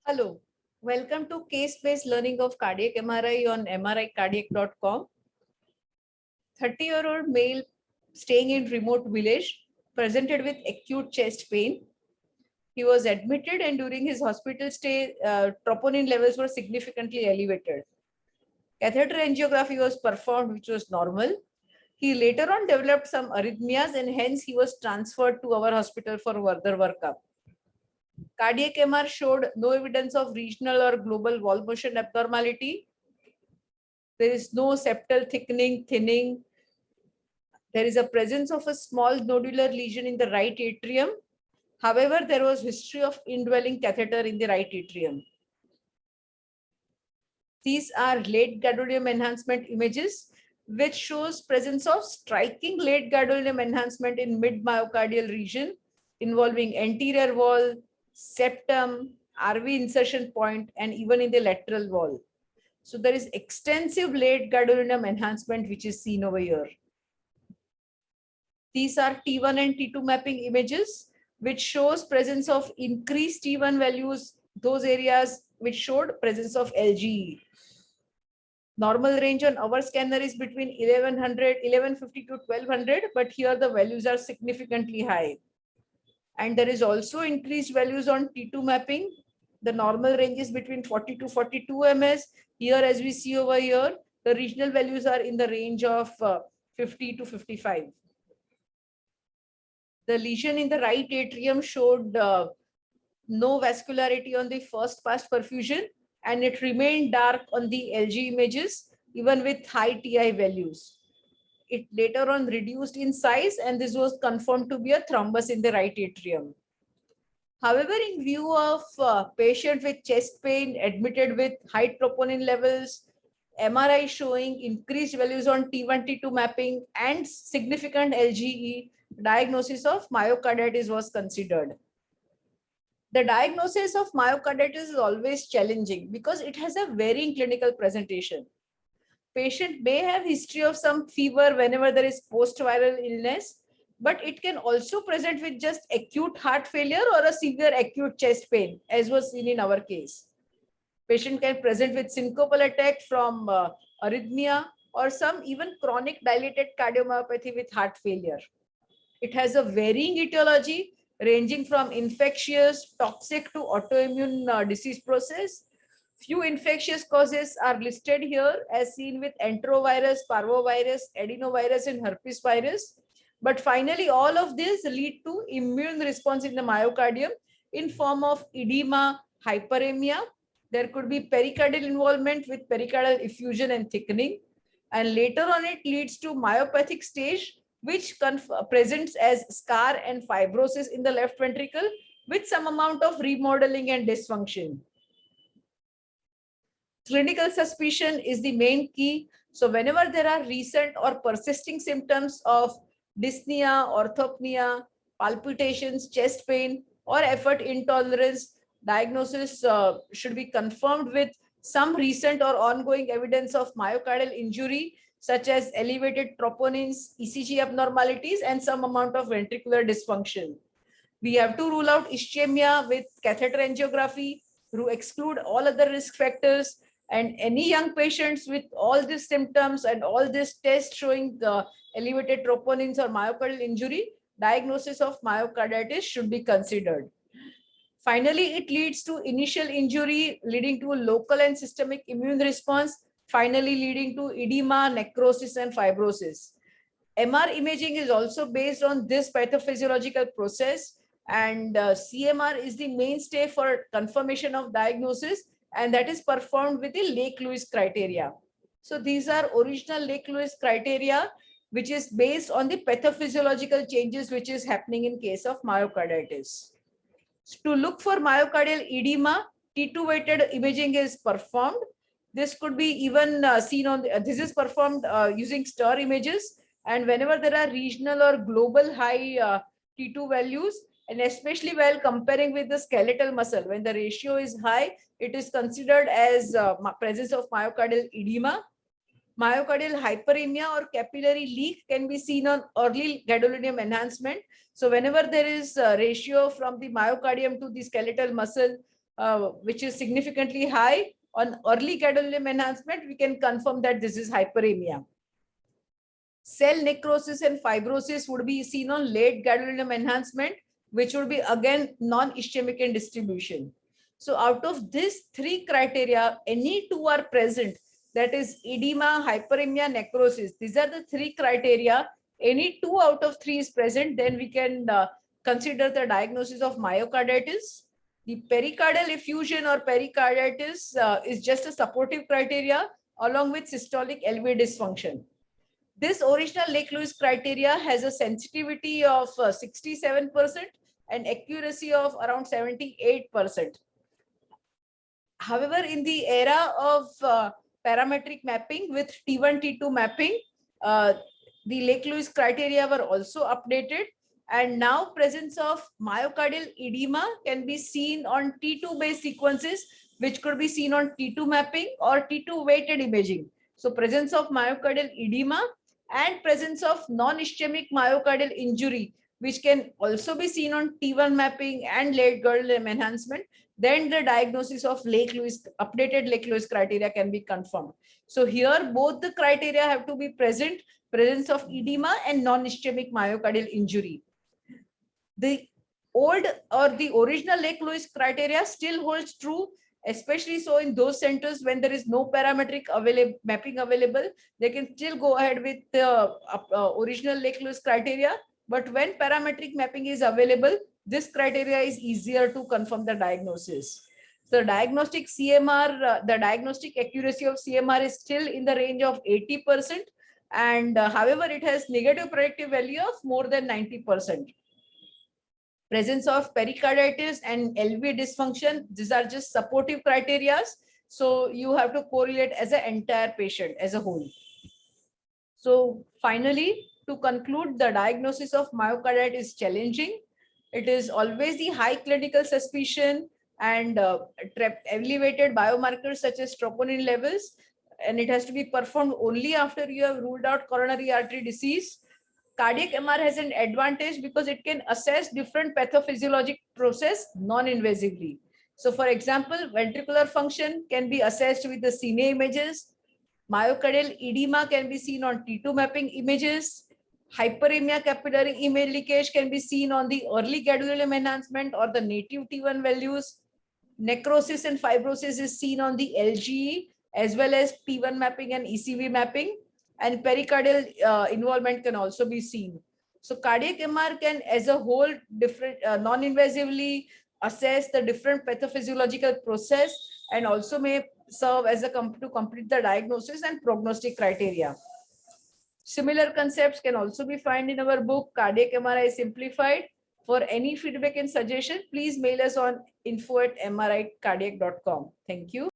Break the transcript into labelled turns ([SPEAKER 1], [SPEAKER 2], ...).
[SPEAKER 1] Hello, welcome to case-based learning of cardiac MRI on mricardiac.com. 30-year-old male staying in remote village presented with acute chest pain. He was admitted and during his hospital stay, troponin levels were significantly elevated. Catheter angiography was performed, which was normal. He later on developed some arrhythmias and hence he was transferred to our hospital for further workup. Cardiac MR showed no evidence of regional or global wall motion abnormality. There is no septal thickening, thinning. There is a presence of a small nodular lesion in the right atrium. However, there was history of indwelling catheter in the right atrium. These are late gadolinium enhancement images, which shows presence of striking late gadolinium enhancement in mid-myocardial region involving anterior wall, septum, RV insertion point, and even in the lateral wall. So there is extensive late gadolinium enhancement which is seen over here. These are T1 and T2 mapping images, which shows presence of increased T1 values, those areas which showed presence of LGE. Normal range on our scanner is between 1150 to 1200, but here the values are significantly high. And there is also increased values on T2 mapping. The normal range is between 40 to 42 ms. Here, as we see over here, the regional values are in the range of 50 to 55. The lesion in the right atrium showed no vascularity on the first pass perfusion, and it remained dark on the LG images, even with high TI values. It later on reduced in size, and this was confirmed to be a thrombus in the right atrium. However, in view of patient with chest pain admitted with high troponin levels, MRI showing increased values on T1, T2 mapping, and significant LGE, diagnosis of myocarditis was considered. The diagnosis of myocarditis is always challenging because it has a varying clinical presentation. Patient may have history of some fever whenever there is post-viral illness, but it can also present with just acute heart failure or a severe acute chest pain, as was seen in our case. Patient can present with syncopal attack from arrhythmia or some even chronic dilated cardiomyopathy with heart failure. It has a varying etiology ranging from infectious, toxic to autoimmune disease process. Few infectious causes are listed here as seen with enterovirus, parvovirus, adenovirus, and herpes virus. But finally, all of these lead to immune response in the myocardium in form of edema, hyperemia. There could be pericardial involvement with pericardial effusion and thickening. And later on, it leads to myopathic stage, which presents as scar and fibrosis in the left ventricle with some amount of remodeling and dysfunction. Clinical suspicion is the main key. So whenever there are recent or persisting symptoms of dyspnea, orthopnea, palpitations, chest pain, or effort intolerance, diagnosis should be confirmed with some recent or ongoing evidence of myocardial injury, such as elevated troponins, ECG abnormalities, and some amount of ventricular dysfunction. We have to rule out ischemia with catheter angiography, exclude all other risk factors, and any young patients with all these symptoms and all these tests showing the elevated troponins or myocardial injury, diagnosis of myocarditis should be considered. Finally, it leads to initial injury leading to a local and systemic immune response, finally leading to edema, necrosis, and fibrosis. MR imaging is also based on this pathophysiological process, and CMR is the mainstay for confirmation of diagnosis, and that is performed with the Lake-Lewis criteria. So these are original Lake-Lewis criteria, which is based on the pathophysiological changes which is happening in case of myocarditis. So to look for myocardial edema, T2 weighted imaging is performed. This could be even seen on this is performed using STIR images, and whenever there are regional or global high T2 values, and especially while comparing with the skeletal muscle, when the ratio is high, it is considered as presence of myocardial edema. Myocardial hyperemia or capillary leak can be seen on early gadolinium enhancement. So whenever there is a ratio from the myocardium to the skeletal muscle, which is significantly high on early gadolinium enhancement, we can confirm that this is hyperemia. Cell necrosis and fibrosis would be seen on late gadolinium enhancement, which would be again non-ischemic in distribution. So out of these three criteria, any two are present, that is edema, hyperemia, necrosis. These are the three criteria. Any two out of three is present, then we can consider the diagnosis of myocarditis. The pericardial effusion or pericarditis is just a supportive criteria along with systolic LV dysfunction. This original Lake-Lewis criteria has a sensitivity of 67% and accuracy of around 78%. However, in the era of parametric mapping with T1, T2 mapping, the Lake-Lewis criteria were also updated, and now presence of myocardial edema can be seen on T2 based sequences, which could be seen on T2 mapping or T2 weighted imaging. So presence of myocardial edema and presence of non-ischemic myocardial injury, which can also be seen on T1 mapping and late gadolinium enhancement, then the diagnosis of Lake-Lewis, updated Lake-Lewis criteria can be confirmed. So here both the criteria have to be present, presence of edema and non-ischemic myocardial injury. The old or the original Lake-Lewis criteria still holds true, especially so in those centers when there is no parametric mapping available, they can still go ahead with the original Lake-Lewis criteria. But when parametric mapping is available, this criteria is easier to confirm the diagnosis. So diagnostic CMR, the diagnostic accuracy of CMR is still in the range of 80%. And however, it has negative predictive value of more than 90%. Presence of pericarditis and LV dysfunction, these are just supportive criteria. So you have to correlate as an entire patient as a whole. So finally, to conclude, the diagnosis of myocarditis is challenging. It is always the high clinical suspicion and elevated biomarkers such as troponin levels, and it has to be performed only after you have ruled out coronary artery disease. Cardiac MR has an advantage because it can assess different pathophysiologic process non-invasively. So for example, ventricular function can be assessed with the cine images. Myocardial edema can be seen on T2 mapping images. Hyperemia capillary image leakage can be seen on the early gadolinium enhancement or the native T1 values. Necrosis and fibrosis is seen on the LGE as well as P1 mapping and ECV mapping. And pericardial involvement can also be seen. So cardiac MR can as a whole different non-invasively assess the different pathophysiological process and also may serve as a to complete the diagnosis and prognostic criteria. Similar concepts can also be found in our book Cardiac MRI Simplified. For any feedback and suggestion, please mail us on info@mricardiac.com. Thank you.